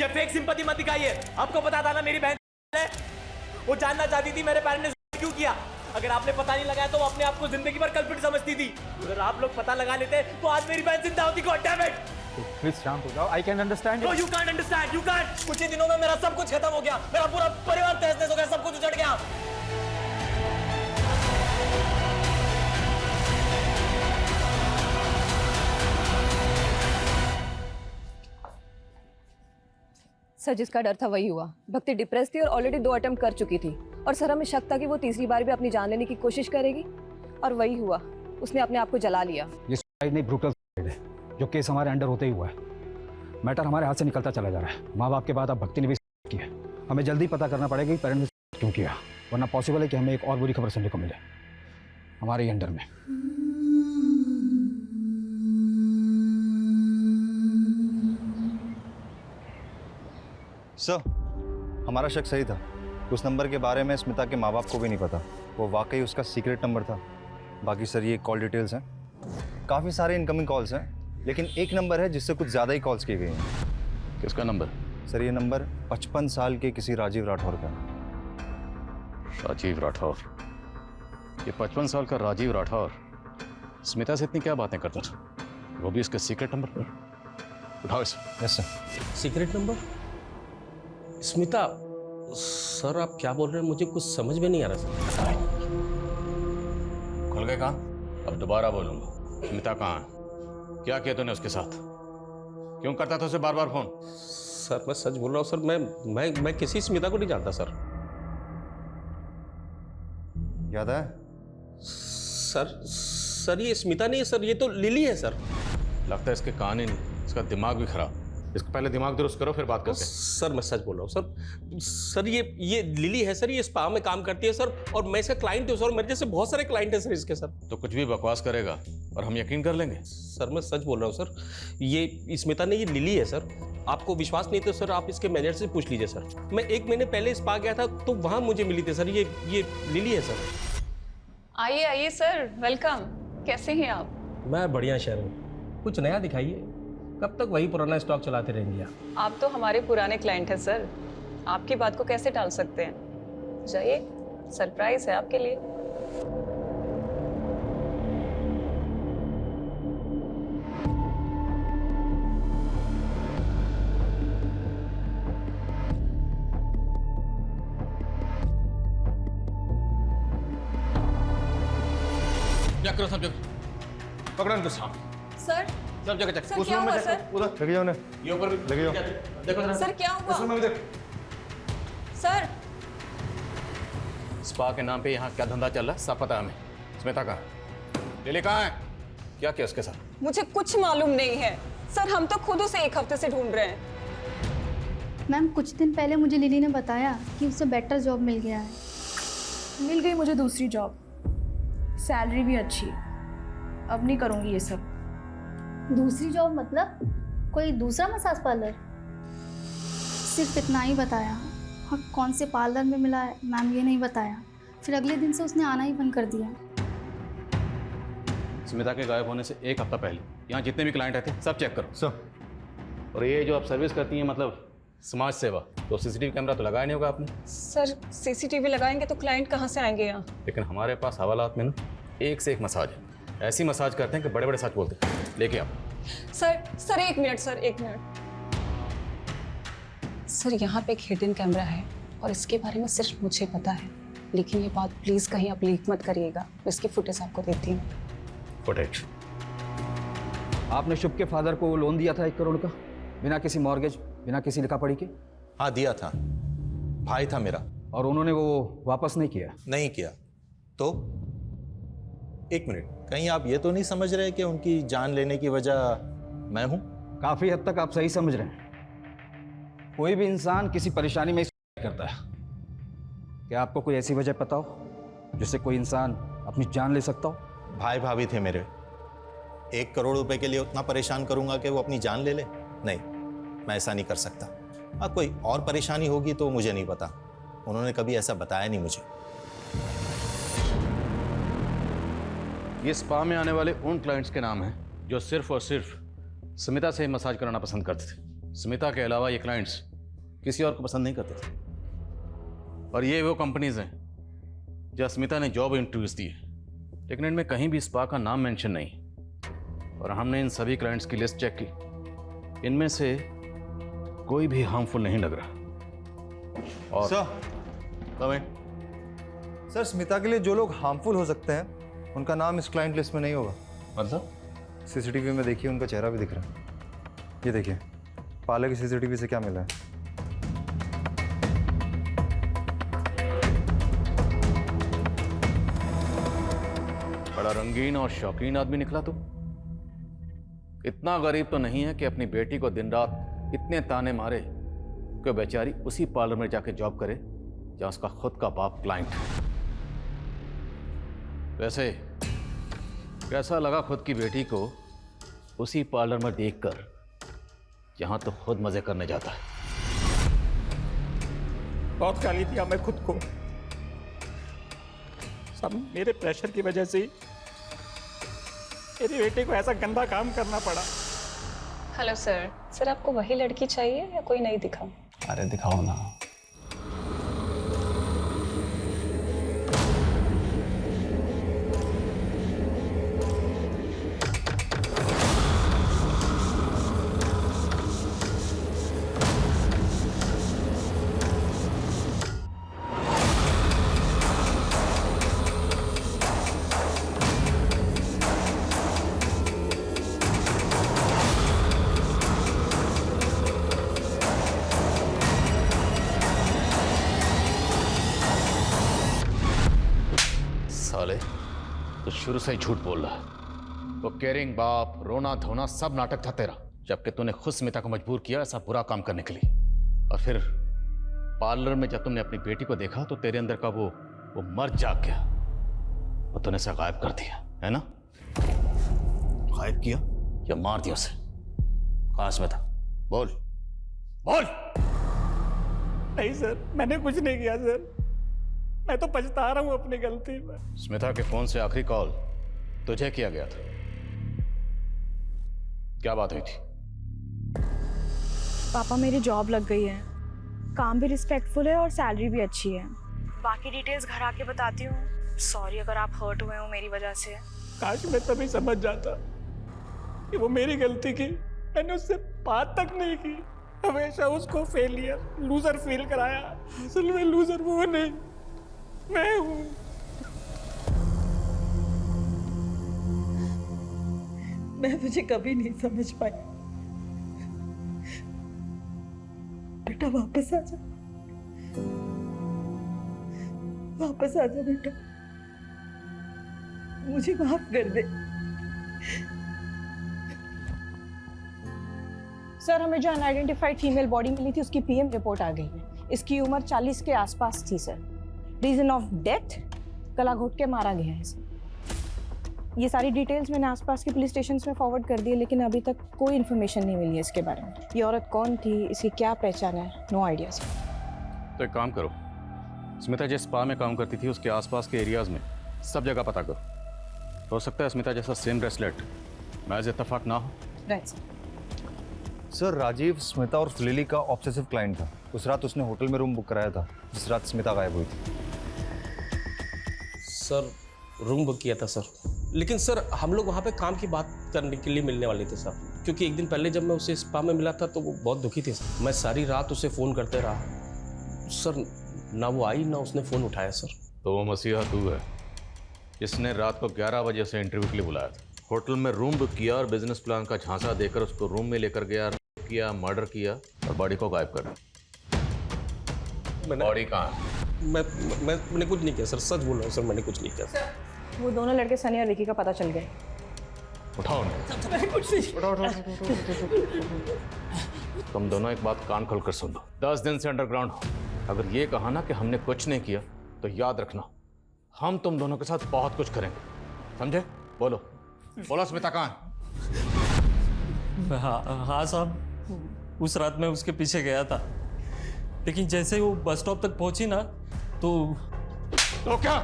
[SPEAKER 13] ये फेक सिंपैथी मत दिखाइए। आपको पता था ना मेरी बहन है, वो जानना चाहती थी मेरे पेरेंट्स ने क्यों किया। अगर आपने पता नहीं लगाया तो वो अपने आप को जिंदगी भर कल्प्रिट समझती थी। अगर आप लोग पता लगा लेते तो आज मेरी बहन जिंदा होती। God damn it.
[SPEAKER 9] प्लीज शांत हो जाओ। I can understand.
[SPEAKER 13] No you can't understand, you can't. कुछ ही दिनों में मेरा सब कुछ खत्म हो गया, मेरा पूरा परिवार तहस-नहस हो गया, सब कुछ उजड़ गया।
[SPEAKER 8] सर जिसका डर था वही हुआ। भक्ति डिप्रेस थी और ऑलरेडी 2 अटेम्प्ट कर चुकी थी और सर हमें शक था कि वो तीसरी बार भी अपनी जान लेने की कोशिश करेगी और वही हुआ। उसने अपने आप को जला लिया।
[SPEAKER 9] ये सुसाइड नहीं, ब्रूटल सुसाइड है जो केस हमारे अंडर होते ही हुआ है। मैटर हमारे हाथ से निकलता चला जा रहा है। माँ बाप के बाद अब भक्ति ने भी किया है। हमें जल्दी पता करना पड़ेगा कि पेरेंट्स ने क्यों किया, वरना पॉसिबल है कि हमें एक और बुरी खबर सुनने को मिले हमारे ही अंडर में।
[SPEAKER 12] सर हमारा शक सही था। उस नंबर के बारे में स्मिता के माँ बाप को भी नहीं पता। वो वाकई उसका सीक्रेट नंबर था। बाकी सर ये कॉल डिटेल्स हैं, काफ़ी सारे इनकमिंग कॉल्स हैं, लेकिन एक नंबर है जिससे कुछ ज़्यादा ही कॉल्स की गई हैं।
[SPEAKER 11] किसका नंबर?
[SPEAKER 12] सर ये नंबर 55 साल के किसी राजीव राठौर का।
[SPEAKER 11] राजीव राठौर? ये 55 साल का राजीव राठौर स्मिता से इतनी क्या बातें करता था, वो भी इसके सीक्रेट नंबर पर? उठाओ इसे।
[SPEAKER 12] Yes sir.
[SPEAKER 4] Secret number? Smita? Sir आप क्या बोल रहे हैं, मुझे कुछ समझ में नहीं आ रहा सर।
[SPEAKER 11] खुल गए कान? अब दोबारा बोलूंगा। स्मिता कहाँ है? क्या किया तूने उसके साथ? क्यों करता था उसे बार बार फोन?
[SPEAKER 4] सर मैं सच बोल रहा हूँ सर। मैं किसी स्मिता को नहीं जानता सर।
[SPEAKER 12] याद है?
[SPEAKER 4] सर ये स्मिता नहीं है सर, ये तो लिली है सर।
[SPEAKER 11] लगता है इसके कान ही नहीं, इसका दिमाग भी खराब। इसको पहले दिमाग दुरुस्त करो फिर बात करते हैं।
[SPEAKER 4] सर मैं सच बोल रहा हूँ सर ये लिली है सर, ये स्पा में काम करती है सर, और मैं इसका क्लाइंट हूँ सर। मेरे जैसे बहुत सारे क्लाइंट हैं सर इसके सर।
[SPEAKER 11] तो कुछ भी बकवास करेगा और हम यकीन कर लेंगे?
[SPEAKER 4] सर मैं सच बोल रहा हूँ सर, ये स्मिता नहीं, ये लिली है सर। आपको विश्वास नहीं तो सर आप इसके मैनेजर से पूछ लीजिए सर। मैं 1 महीने पहले स्पा गया था तो वहाँ मुझे मिली थी सर। ये लिली है सर।
[SPEAKER 15] आइए आइए सर, वेलकम। कैसे हैं आप?
[SPEAKER 4] मैं बढ़िया शहर, कुछ नया दिखाइए। कब तक वही पुराना स्टॉक चलाते रहेंगे
[SPEAKER 15] आप तो हमारे पुराने क्लाइंट हैं सर, आपकी बात को कैसे टाल सकते हैं। जाइए, सरप्राइज है आपके लिए।
[SPEAKER 11] चेक करो सब जगह, पकड़ो इनको सामने,
[SPEAKER 2] सर
[SPEAKER 11] सब जगह चेक।
[SPEAKER 2] सर क्या हुआ सर?
[SPEAKER 12] उधर लगे जाओ ना,
[SPEAKER 11] ये ऊपर भी
[SPEAKER 12] लगे जाओ।
[SPEAKER 11] देखो जरा।
[SPEAKER 2] सर क्या हुआ?
[SPEAKER 11] इसमें भी देख।
[SPEAKER 2] सर
[SPEAKER 11] स्पा के नाम पे यहाँ क्या धंधा चल रहा है सब पता है हमें। स्मिता कहाँ? लिली कहाँ है? क्या किया उसके साथ?
[SPEAKER 15] मुझे कुछ मालूम नहीं है सर, हम तो खुद उसे 1 हफ्ते से ढूंढ रहे हैं।
[SPEAKER 16] मैम कुछ दिन पहले मुझे लिली ने बताया कि उसे बेटर जॉब मिल गया है।
[SPEAKER 8] मिल गई मुझे दूसरी जॉब, सैलरी भी अच्छी है। अब नहीं करूँगी ये सब।
[SPEAKER 16] दूसरी जॉब मतलब कोई दूसरा मसाज पार्लर? सिर्फ इतना ही बताया और कौन से पार्लर में मिला है मैम ये नहीं बताया। फिर अगले दिन से उसने आना ही बंद कर दिया।
[SPEAKER 11] स्मिता के गायब होने से 1 हफ्ता पहले यहाँ जितने भी क्लाइंट आए थे सब चेक करो सब। और ये जो आप सर्विस करती हैं मतलब समाज सेवा, तो सीसीटीवी कैमरा तो लगाया नहीं होगा आपने?
[SPEAKER 15] सर सीसीटीवी लगाएंगे तो क्लाइंट कहाँ से आएंगे यहाँ?
[SPEAKER 11] लेकिन हमारे पास हवालात में ना एक से एक मसाज है, ऐसी मसाज करते हैं कि बड़े बड़े सच बोलते हैं। लेके आप।
[SPEAKER 15] Sir 1 minute sir, 1 minute. Sir यहाँ पे एक हिडन कैमरा है और इसके बारे में सिर्फ मुझे पता है, लेकिन ये बात प्लीज कहीं आप लीक मत करिएगा। मैं इसकी फुटेज आपको देती हूँ।
[SPEAKER 11] फुटेज?
[SPEAKER 9] आपने शुभ के फादर को लोन दिया था 1 करोड़ का, बिना किसी मॉर्गेज, बिना किसी लिखा पढ़ी के?
[SPEAKER 17] हाँ दिया था, भाई था मेरा।
[SPEAKER 9] और उन्होंने वो वापस नहीं किया?
[SPEAKER 17] नहीं किया। तो 1 मिनट, कहीं आप ये तो नहीं समझ रहे कि उनकी जान लेने की वजह मैं हूं?
[SPEAKER 9] काफी हद तक आप सही समझ रहे हैं। कोई भी इंसान किसी परेशानी में करता है। क्या आपको कोई ऐसी वजह पता हो जिससे कोई इंसान अपनी जान ले सकता हो?
[SPEAKER 17] भाई भाभी थे मेरे, 1 करोड़ रुपए के लिए उतना परेशान करूंगा कि वो अपनी जान ले ले? नहीं, मैं ऐसा नहीं कर सकता। हाँ कोई और परेशानी होगी तो मुझे नहीं पता, उन्होंने कभी ऐसा बताया नहीं मुझे।
[SPEAKER 11] ये स्पा में आने वाले उन क्लाइंट्स के नाम हैं जो सिर्फ और सिर्फ स्मिता से मसाज कराना पसंद करते थे। स्मिता के अलावा ये क्लाइंट्स किसी और को पसंद नहीं करते थे। और ये वो कंपनीज हैं जहाँ स्मिता ने जॉब इंटरव्यूज दिए, लेकिन इनमें कहीं भी स्पा का नाम मेंशन नहीं। और हमने इन सभी क्लाइंट्स की लिस्ट चेक की, इनमें से कोई भी हार्मफुल नहीं लग रहा। और
[SPEAKER 12] सर स्मिता के लिए जो लोग हार्मफुल हो सकते हैं उनका नाम इस क्लाइंट लिस्ट में नहीं होगा।
[SPEAKER 11] मतलब?
[SPEAKER 12] सीसीटीवी में देखिए, उनका चेहरा भी दिख रहा है। ये देखिए पार्लर की सीसीटीवी से क्या मिला है।
[SPEAKER 11] बड़ा रंगीन और शौकीन आदमी निकला तू। इतना गरीब तो नहीं है कि अपनी बेटी को दिन रात इतने ताने मारे कि बेचारी उसी पार्लर में जाके जॉब करे जहां उसका खुद का बाप क्लाइंट है। वैसे कैसा लगा खुद की बेटी को उसी पार्लर में देखकर जहां तो खुद मजे करने जाता है?
[SPEAKER 5] बहुत गाली दिया मैं खुद को, सब मेरे प्रेशर की वजह से ही मेरी बेटी को ऐसा गंदा काम करना पड़ा।
[SPEAKER 15] हेलो सर, सर आपको वही लड़की चाहिए या कोई नई दिखाऊं?
[SPEAKER 5] अरे दिखाओ ना।
[SPEAKER 11] साले तो शुरू से ही झूठ बोल रहा है। वो केयरिंग बाप, रोना धोना सब नाटक था तेरा, जबकि तूने खुद स्मिता को मजबूर किया ऐसा बुरा काम करने के लिए। और फिर पार्लर में जब तुमने अपनी बेटी को देखा तो तेरे अंदर का वो मर्द जाग गया और तूने उसे गायब कर दिया, है ना? गायब किया या मार दिया उसे? कहाँ स्मिता? बोल बोल।
[SPEAKER 5] नहीं सर, मैंने कुछ नहीं किया सर, मैं तो पछता रहा हूँ अपनी गलती में।
[SPEAKER 11] स्मिता के फोन से आखिरी कॉल तुझे किया गया था, क्या बात हुई थी?
[SPEAKER 8] पापा मेरी जॉब लग गई है, काम भी रिस्पेक्टफुल है और सैलरी भी अच्छी है। बाकी डिटेल्स घर आके बताती हूँ। सॉरी अगर आप हर्ट हुए हो मेरी वजह से।
[SPEAKER 5] काश मैं तभी समझ जाता कि वो मेरी गलती की, मैंने उससे बात तक नहीं की, हमेशा उसको फेलियर, लूजर फील कराया। असल में लूजर वो नहीं, मैं हूँ।
[SPEAKER 6] मैं तुझे कभी नहीं समझ पाई। बेटा वापस आ जा, वापस आ जा बेटा, मुझे माफ कर दे।
[SPEAKER 8] सर, हमें जो अनआइडेंटिफाइड फीमेल बॉडी मिली थी उसकी पीएम रिपोर्ट आ गई है। इसकी उम्र 40 के आसपास थी सर। रीजन ऑफ डेथ, गला घोट के मारा गया है सर। ये सारी डिटेल्स मैंने आसपास के पुलिस स्टेशन में फॉरवर्ड कर दी है, लेकिन अभी तक कोई इन्फॉर्मेशन नहीं मिली है इसके बारे में। ये औरत कौन थी, इसकी क्या पहचान है, नो आइडिया सर।
[SPEAKER 11] तो एक काम करो, स्मिता जिस स्पा में काम करती थी उसके आसपास के एरियाज में सब जगह पता करो। हो सकता है स्मिता जैसा सेम ब्रेसलेट महज इत्तेफाक ना हो।
[SPEAKER 8] Right sir.
[SPEAKER 12] Sir Rajiv Smita और लिली का ऑब्सेसिव क्लाइंट था। उस रात उसने होटल में रूम बुक कराया था जिस रात स्मिता गायब हुई थी।
[SPEAKER 4] सर रूम बुक किया था सर, लेकिन सर हम लोग वहाँ पे काम की बात करने के लिए मिलने वाले थे सर, क्योंकि एक दिन पहले जब मैं उसे स्पा में मिला था तो वो बहुत दुखी थी सर। मैं सारी रात उसे फ़ोन करते रहा सर, ना वो आई ना उसने फ़ोन उठाया सर।
[SPEAKER 11] तो वो मसीहा तू है जिसने रात को 11 बजे से इंटरव्यू के लिए बुलाया था, होटल में रूम बुक किया और बिजनेस प्लान का झांसा देकर उसको रूम में लेकर गया, किया, मर्डर किया और बॉडी को गायब कर दिया। बॉडी कहाँ है?
[SPEAKER 4] मैंने कुछ नहीं किया सर, सच बोल रहा हूँ सर, मैंने कुछ नहीं किया सर।
[SPEAKER 8] वो दोनों लड़के सनी और विकी का पता चल गया।
[SPEAKER 11] उठाओ तुम दोनों एक बात कान खोल कर सुन लो। 10 दिन से अंडरग्राउंड हो। अगर ये कहा ना कि हमने कुछ नहीं किया तो याद रखना हम तुम दोनों के साथ बहुत कुछ करेंगे, समझे? बोलो बोलो, स्मिता कहाँ है?
[SPEAKER 18] हाँ साहब, उस रात मैं उसके पीछे गया था, लेकिन जैसे ही वो बस स्टॉप तक पहुंची ना तो
[SPEAKER 11] क्या?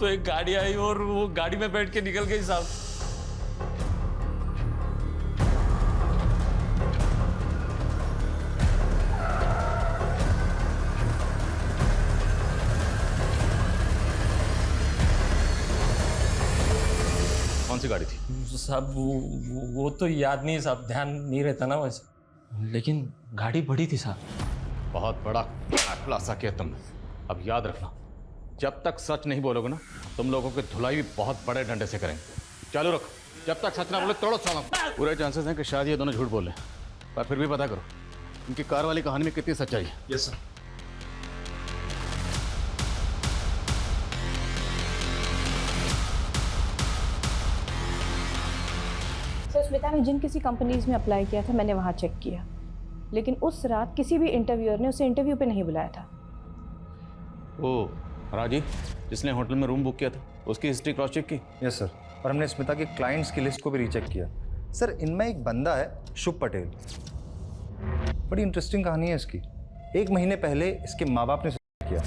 [SPEAKER 18] तो एक गाड़ी आई और वो गाड़ी में बैठ के निकल गई साहब।
[SPEAKER 11] कौन सी गाड़ी थी
[SPEAKER 18] साहब? वो तो याद नहीं साहब, ध्यान नहीं रहता ना वैसे, लेकिन गाड़ी बड़ी थी साहब।
[SPEAKER 11] बहुत बड़ा खुलासा किया तुमने। अब याद रखना, जब तक सच नहीं बोलोगे ना तुम लोगों की धुलाई भी बहुत बड़े डंडे से करेंगे। चालू रखो, जब तक सच ना बोले तोड़ो साला। पूरे चांसेस हैं कि शायद ये दोनों झूठ बोल रहे हैं, पर फिर भी पता करो इनकी कार वाली कहानी में कितनी सच्चाई है।
[SPEAKER 4] Yes sir.
[SPEAKER 8] स्मिता ने जिन किसी कंपनीज में अप्लाई किया था मैंने वहाँ चेक किया, लेकिन उस रात किसी भी इंटरव्यूअर ने उसे इंटरव्यू पे नहीं बुलाया था।
[SPEAKER 11] ओ राजीव जिसने होटल में रूम बुक किया था उसकी हिस्ट्री क्रॉस चेक की?
[SPEAKER 12] यस सर, और हमने स्मिता के क्लाइंट्स की लिस्ट को भी रीचेक किया। सर इनमें एक बंदा है शुभ पटेल, बड़ी इंटरेस्टिंग कहानी है इसकी। 1 महीने पहले इसके माँ बाप ने सुसाइड किया,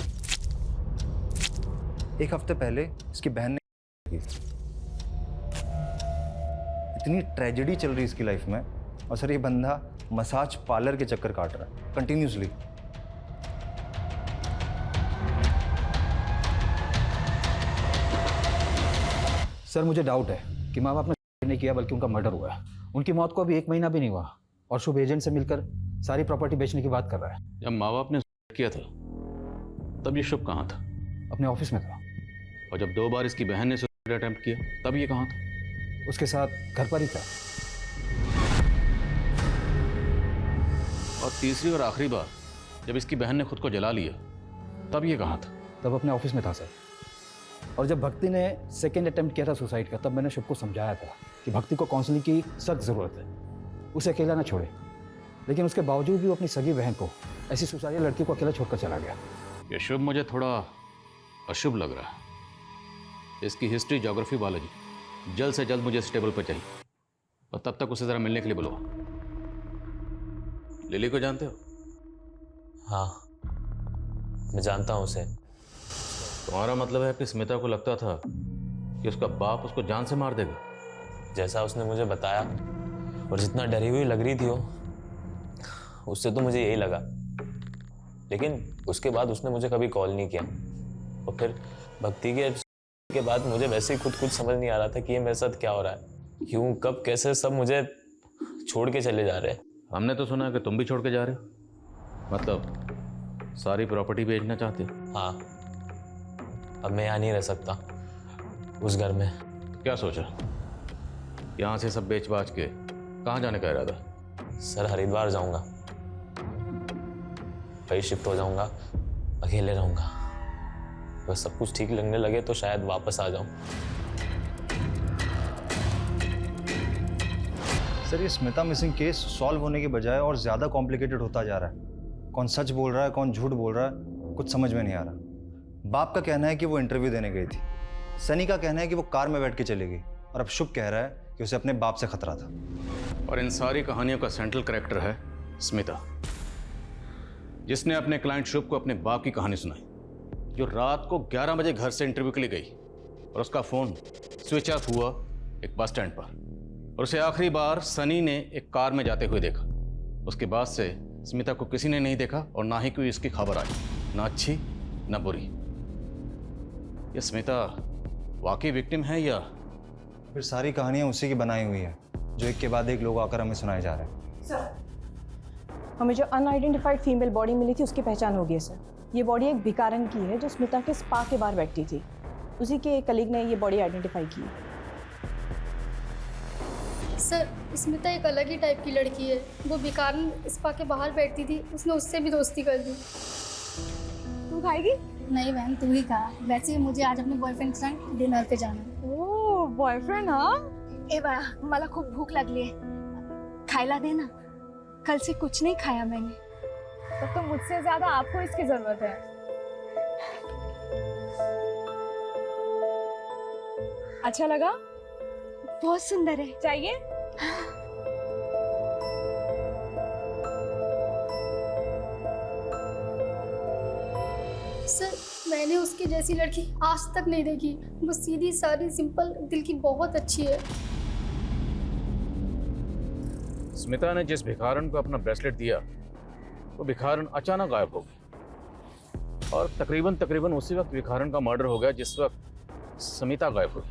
[SPEAKER 12] 1 हफ्ते पहले इसकी बहन ने की। इतनी ट्रेजेडी चल रही है इसकी लाइफ में, और सर ये बंदा मसाज पार्लर के चक्कर काट रहा है कंटिन्यूसली।
[SPEAKER 9] सर मुझे डाउट है कि माँ बाप ने नहीं किया बल्कि उनका मर्डर हुआ है। उनकी मौत को अभी 1 महीना भी नहीं हुआ और शुभ एजेंट से मिलकर सारी प्रॉपर्टी बेचने की बात कर रहा है।
[SPEAKER 11] जब माँ बाप ने किया था तब ये शुभ कहाँ था?
[SPEAKER 9] अपने ऑफिस में था।
[SPEAKER 11] और जब 2 बार इसकी बहन ने सुसाइड अटेम्प्ट किया तब ये कहाँ था?
[SPEAKER 9] उसके साथ घर पर ही था।
[SPEAKER 11] और तीसरी और आखिरी बार जब इसकी बहन ने खुद को जला लिया तब ये कहाँ था?
[SPEAKER 9] तब अपने ऑफिस में था सर। और जब भक्ति ने सेकेंड अटेम्प्ट किया था सुसाइड का, तब मैंने शुभ को समझाया था कि भक्ति को काउंसलिंग की सख्त ज़रूरत है, उसे अकेला ना छोड़े। लेकिन उसके बावजूद भी वो अपनी सगी बहन को, ऐसी सुसाइड लड़की को अकेला छोड़कर चला गया।
[SPEAKER 11] ये शुभ मुझे थोड़ा अशुभ लग रहा है। इसकी हिस्ट्री, ज्योग्राफी, बायोलॉजी जल्द से जल्द मुझे इस टेबल पर चाहिए, और तब तक उसे ज़रा मिलने के लिए बुलवा। लिली को जानते हो?
[SPEAKER 13] हाँ, मैं जानता हूँ उसे।
[SPEAKER 11] तुम्हारा मतलब है कि स्मिता को लगता था कि उसका बाप उसको जान से मार देगा?
[SPEAKER 13] जैसा उसने मुझे बताया और जितना डरी हुई लग रही थी वो, उससे तो मुझे यही लगा। लेकिन उसके बाद उसने मुझे कभी कॉल नहीं किया, और फिर भक्ति के बाद मुझे वैसे ही खुद समझ नहीं आ रहा था कि ये मेरे साथ क्या हो रहा है, क्यों, कब, कैसे सब मुझे छोड़ के चले जा रहे हैं।
[SPEAKER 11] हमने तो सुना कि तुम भी छोड़ के जा रहे हो, मतलब सारी प्रॉपर्टी बेचना चाहते हो?
[SPEAKER 13] हाँ, अब मैं यहाँ नहीं रह सकता उस घर में।
[SPEAKER 11] क्या सोचा? यहाँ से सब बेच बाच के कहाँ जाने का इरादा?
[SPEAKER 13] सर हरिद्वार जाऊंगा, वही शिफ्ट हो जाऊंगा, अकेले रहूंगा। बस सब कुछ ठीक लगने लगे तो शायद वापस आ जाऊं।
[SPEAKER 12] सर ये स्मिता मिसिंग केस सॉल्व होने के बजाय और ज़्यादा कॉम्प्लिकेटेड होता जा रहा है। कौन सच बोल रहा है, कौन झूठ बोल रहा है, कुछ समझ में नहीं आ रहा। बाप का कहना है कि वो इंटरव्यू देने गई थी, सनी का कहना है कि वो कार में बैठ के चली गई, और अब शुभ कह रहा है कि उसे अपने बाप से खतरा था।
[SPEAKER 11] और इन सारी कहानियों का सेंट्रल कैरेक्टर है स्मिता, जिसने अपने क्लाइंट शुभ को अपने बाप की कहानी सुनाई, जो रात को 11 बजे घर से इंटरव्यू के लिए गई और उसका फ़ोन स्विच ऑफ हुआ एक बस स्टैंड पर, और उसे आखिरी बार सनी ने एक कार में जाते हुए देखा। उसके बाद से स्मिता को किसी ने नहीं देखा और ना ही कोई इसकी खबर आई, ना अच्छी ना बुरी। ये स्मिता वाकई विक्टिम है या
[SPEAKER 12] फिर सारी कहानियाँ उसी की बनाई हुई है, जो एक के बाद एक लोग आकर हमें सुनाए जा रहे हैं?
[SPEAKER 8] सर, हमें जो अनआइडेंटिफाइड फीमेल बॉडी मिली थी उसकी पहचान हो गई सर। ये बॉडी एक भिखारन की है जो स्मिता के स्पा के बाहर बैठी थी। उसी के एक कलीग ने ये बॉडी आइडेंटिफाई की।
[SPEAKER 16] सर स्मिता एक अलग ही टाइप की लड़की है। वो भिखारन स्पा के बाहर बैठती थी, उसने उससे भी दोस्ती कर दी।
[SPEAKER 2] तू खाएगी?
[SPEAKER 16] नहीं मैम, तू ही खा। वैसे ही मुझे आज अपने बॉयफ्रेंड के संग डिनर पे जाना है।
[SPEAKER 2] ओह बॉयफ्रेंड, हाँ? ए बाळा, मला खूप भूक लागली है, खायला दे ना। कल से कुछ नहीं खाया मैंने।
[SPEAKER 8] तब तो मुझसे ज्यादा आपको इसकी जरूरत है। अच्छा लगा?
[SPEAKER 2] बहुत सुंदर है।
[SPEAKER 8] चाहिए?
[SPEAKER 16] सर मैंने उसकी जैसी लड़की आज तक नहीं देखी। वो सीधी सादी सिंपल दिल की बहुत अच्छी है।
[SPEAKER 11] स्मिता ने जिस भिखारन को अपना ब्रेसलेट दिया, वो भिखारन अचानक गायब हो गई, और तकरीबन उसी वक्त भिखारन का मर्डर हो गया जिस वक्त स्मिता गायब हुई।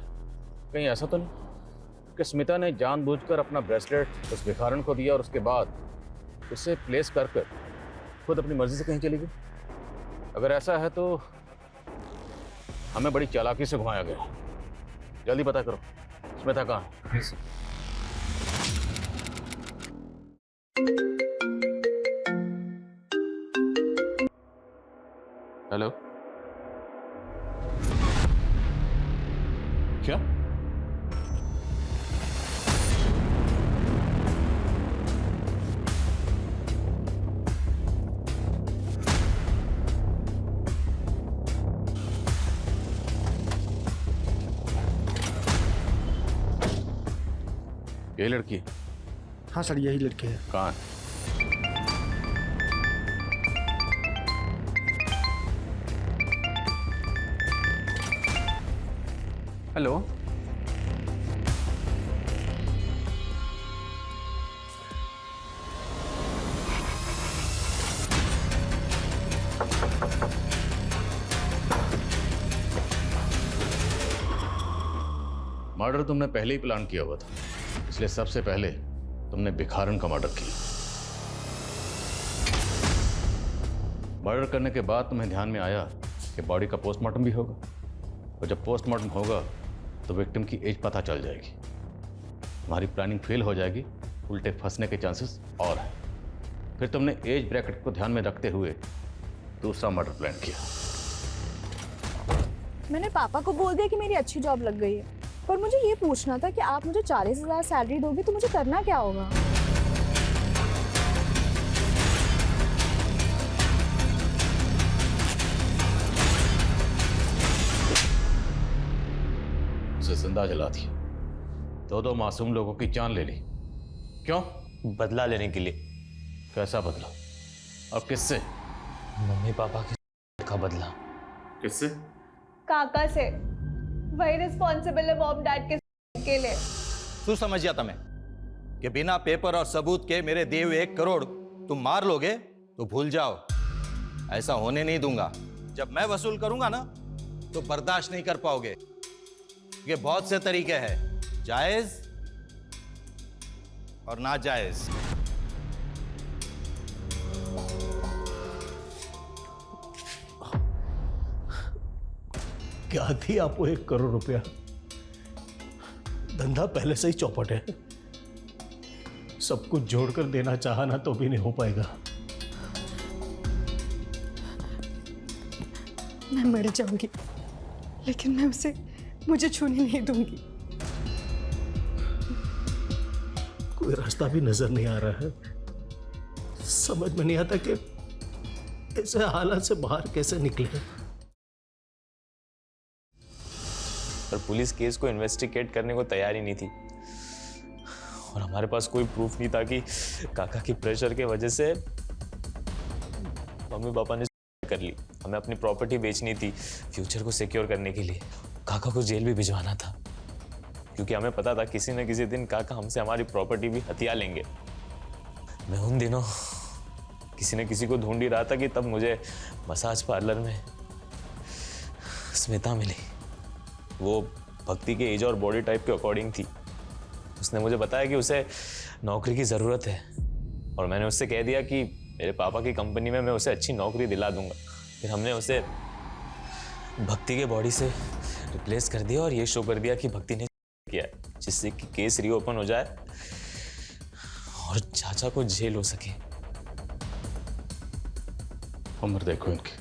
[SPEAKER 11] कहीं ऐसा तो नहीं कि स्मिता ने जानबूझकर अपना ब्रेसलेट उस भिखारन को दिया और उसके बाद उसे प्लेस कर खुद अपनी मर्जी से कहीं चली गई? अगर ऐसा है तो हमें बड़ी चालाकी से घुमाया गया। जल्दी पता करो स्मिता कहाँ है। हेलो, क्या? ये लड़की?
[SPEAKER 14] हाँ सर, यही लड़की है।
[SPEAKER 11] कहाँ?
[SPEAKER 5] हेलो,
[SPEAKER 11] मर्डर तुमने पहले ही प्लान किया हुआ था, इसलिए सबसे पहले तुमने भिखारन का मर्डर किया। मर्डर करने के बाद तुम्हें ध्यान में आया कि बॉडी का पोस्टमार्टम भी होगा, और जब पोस्टमार्टम होगा तो विक्टिम की एज पता चल जाएगी। तुम्हारी प्लानिंग फेल हो जाएगी, उल्टे फंसने के चांसेस और हैं। फिर तुमने एज ब्रैकेट को ध्यान में रखते हुए दूसरा मर्डर प्लान किया।
[SPEAKER 8] मैंने पापा को बोल दिया कि मेरी अच्छी जॉब लग गई है, पर मुझे ये पूछना था कि आप मुझे 40,000 सैलरी दोगे तो मुझे करना क्या होगा?
[SPEAKER 11] उसे जिंदा जला दिया, दो मासूम लोगों की जान ले ली। क्यों?
[SPEAKER 13] बदला लेने के लिए।
[SPEAKER 11] कैसा बदला और किससे?
[SPEAKER 13] मम्मी पापा का बदला।
[SPEAKER 11] किससे?
[SPEAKER 8] काका से। वही रिस्पॉन्सिबल है मॉम डैड के लिए।
[SPEAKER 17] तू समझ जाता मैं कि बिना पेपर और सबूत के मेरे दिए हुए 1 करोड़ तुम मार लोगे तो भूल जाओ, ऐसा होने नहीं दूंगा। जब मैं वसूल करूंगा ना तो बर्दाश्त नहीं कर पाओगे। ये बहुत से तरीके हैं, जायज और नाजायज।
[SPEAKER 10] क्या थी आपको 1 करोड़ रुपया? धंधा पहले से ही चौपट है। सब कुछ जोड़कर देना चाहा ना तो भी नहीं हो पाएगा।
[SPEAKER 15] मैं मर जाऊंगी, लेकिन मैं उसे मुझे छूने नहीं दूंगी।
[SPEAKER 10] कोई रास्ता भी नजर नहीं आ रहा है। समझ में नहीं आता कि ऐसे हालात से बाहर कैसे निकले।
[SPEAKER 13] पर पुलिस केस को इन्वेस्टिगेट करने को तैयार ही नहीं थी और हमारे पास कोई प्रूफ नहीं था कि काका की प्रेशर के वजह से मम्मी पापा ने कर ली। हमें अपनी प्रॉपर्टी बेचनी थी फ्यूचर को सिक्योर करने के लिए। काका को जेल भी भिजवाना था क्योंकि हमें पता था किसी न किसी दिन काका हमसे हमारी प्रॉपर्टी भी हथिया लेंगे। मैं उन दिनों किसी न किसी को ढूंढ ही रहा था कि तब मुझे मसाज पार्लर में स्मिता मिली। वो भक्ति के एज और बॉडी टाइप के अकॉर्डिंग थी। उसने मुझे बताया कि उसे नौकरी की ज़रूरत है और मैंने उससे कह दिया कि मेरे पापा की कंपनी में मैं उसे अच्छी नौकरी दिला दूंगा। फिर हमने उसे भक्ति के बॉडी से रिप्लेस कर दिया और ये शो कर दिया कि भक्ति ने किया है, जिससे कि केस रीओपन हो जाए और चाचा को जेल हो सके।
[SPEAKER 11] उम्र देखो इनकी,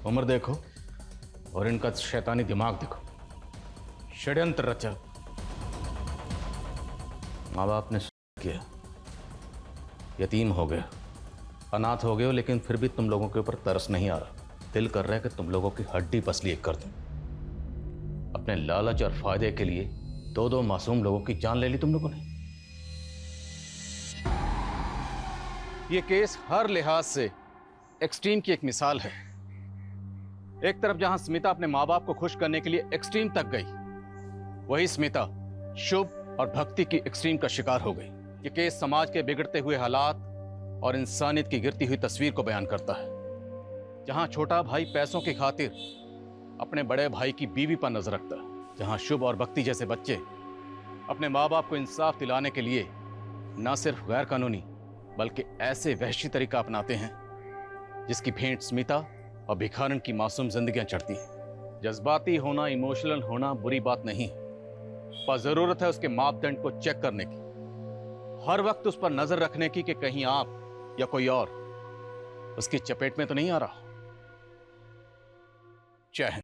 [SPEAKER 11] उम्र देखो और इनका शैतानी दिमाग देखो। षड्यंत्र रचा। माँ बाप ने किया, यतीम हो गए, अनाथ हो गए हो, लेकिन फिर भी तुम लोगों के ऊपर तरस नहीं आ रहा। दिल कर रहा है कि तुम लोगों की हड्डी पसली एक कर दूं। अपने लालच और फायदे के लिए दो दो मासूम लोगों की जान ले ली तुम लोगों ने। ये केस हर लिहाज से एक्सट्रीम की एक मिसाल है। एक तरफ जहां स्मिता अपने माँ बाप को खुश करने के लिए एक्सट्रीम तक गई, वही स्मिता शुभ और भक्ति की एक्सट्रीम का शिकार हो गई। ये केस समाज के बिगड़ते हुए हालात और इंसानियत की गिरती हुई तस्वीर को बयान करता है। जहां छोटा भाई पैसों की खातिर अपने बड़े भाई की बीवी पर नजर रखता है, जहां शुभ और भक्ति जैसे बच्चे अपने माँ बाप को इंसाफ दिलाने के लिए न सिर्फ गैर कानूनी बल्कि ऐसे वहशी तरीका अपनाते हैं जिसकी भेंट स्मिता और भिखारन की मासूम जिंदगियां चढ़ती हैं। जज्बाती होना, इमोशनल होना बुरी बात नहीं, पर जरूरत है उसके मापदंड को चेक करने की, हर वक्त उस पर नजर रखने की कि कहीं आप या कोई और उसकी चपेट में तो नहीं आ रहा। जय हिंद।